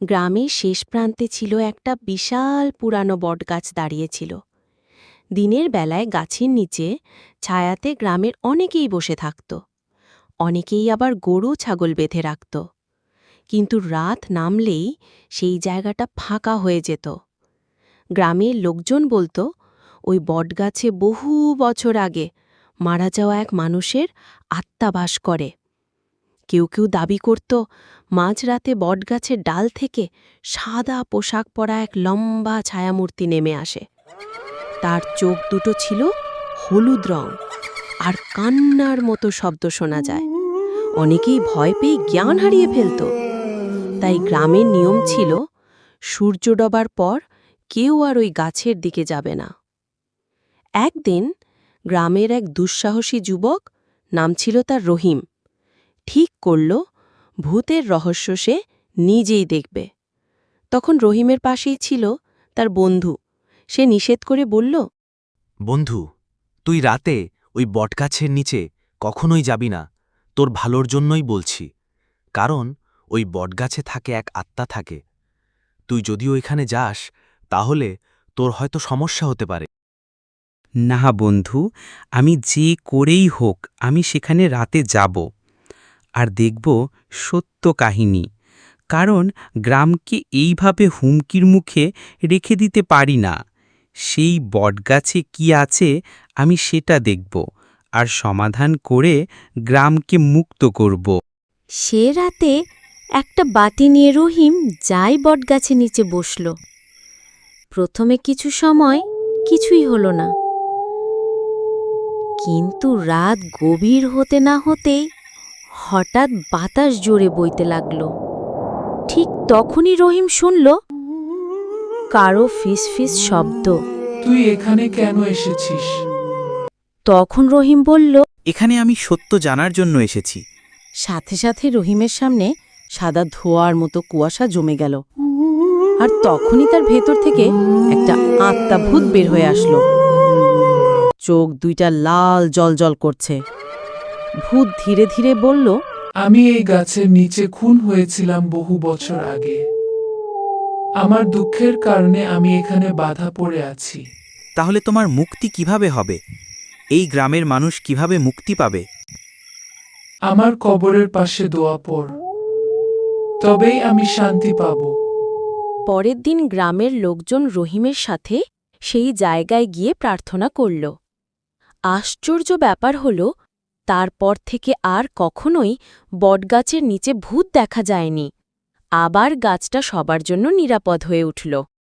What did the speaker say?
গ্রামের শেষ প্রান্তে ছিল একটা বিশাল পুরানো বটগাছ দাঁড়িয়েছিল। দিনের বেলায় গাছের নিচে ছায়াতে গ্রামের অনেকেই বসে থাকত, অনেকেই আবার গরু ছাগল বেঁধে রাখত। কিন্তু রাত নামলেই সেই জায়গাটা ফাঁকা হয়ে যেত। গ্রামের লোকজন বলতো ওই বটগাছে বহু বছর আগে মারা যাওয়া এক মানুষের আত্মা বাস করে। কেউ কেউ দাবি করত মাঝরাতে বটগাছের ডাল থেকে সাদা পোশাক পরা এক লম্বা ছায়ামূর্তি নেমে আসে। তার চোখ দুটো ছিল হলুদ রং, আর কান্নার মতো শব্দ শোনা যায়। অনেকেই ভয় পেয়ে জ্ঞান হারিয়ে ফেলত। তাই গ্রামের নিয়ম ছিল সূর্য ডোবার পর কেউ আর ওই গাছের দিকে যাবে না। একদিন গ্রামের এক দুঃসাহসী যুবক, নাম ছিল তার রহিম, ঠিক করল ভূতের রহস্য সে নিজেই দেখবে। তখন রহিমের পাশেই ছিল তার বন্ধু। সে নিষেধ করে বলল, বন্ধু, তুই রাতে ওই বটগাছের নিচে কখনোই যাবি না। তোর ভালোর জন্যই বলছি, কারণ ওই বটগাছে থাকে এক আত্মা থাকে। তুই যদি ওইখানে যাস তাহলে তোর হয়তো সমস্যা হতে পারে। না বন্ধু, আমি যে করেই হোক আমি সেখানে রাতে যাব আর দেখব সত্য কাহিনী, কারণ গ্রামকে এইভাবে হুমকির মুখে রেখে দিতে পারি না। সেই বটগাছে কি আছে আমি সেটা দেখব আর সমাধান করে গ্রামকে মুক্ত করব। সে রাতে একটা বাটি নিয়ে রহিম যাই বটগাছে নিচে বসল। প্রথমে কিছু সময় কিছুই হলো না, কিন্তু রাত গভীর হতে না হতেই হঠাৎ বাতাস জোরে বইতে লাগল। ঠিক তখনই রহিম শুনল কারো ফিসফিস শব্দ। তুই এখানে কেন এসেছিস? তখন রহিম বলল, এখানে আমি সত্য জানার জন্য এসেছি। সাথে সাথে রহিমের সামনে সাদা ধোঁয়ার মতো কুয়াশা জমে গেল, আর তখনই তার ভেতর থেকে একটা আত্মা ভূত বের হয়ে আসলো। চোখ দুইটা লাল জলজল করছে। ভূত ধীরে ধীরে বলল, আমি এই গাছের নিচে খুন হয়েছিলাম বহু বছর আগে। আমার দুঃখের কারণে আমি এখানে বাধা পড়ে আছি। তাহলে তোমার মুক্তি কিভাবে হবে? এই গ্রামের মানুষ কিভাবে মুক্তি পাবে? আমার কবরের পাশে দোয়া পড়, তবেই আমি শান্তি পাব। পরের দিন গ্রামের লোকজন রহিমের সাথে সেই জায়গায় গিয়ে প্রার্থনা করল। আশ্চর্য ব্যাপার হল, তারপর থেকে আর কখনোই বটগাছের নিচে ভূত দেখা যায়নি। আবার গাছটা সবার জন্য নিরাপদ হয়ে উঠল।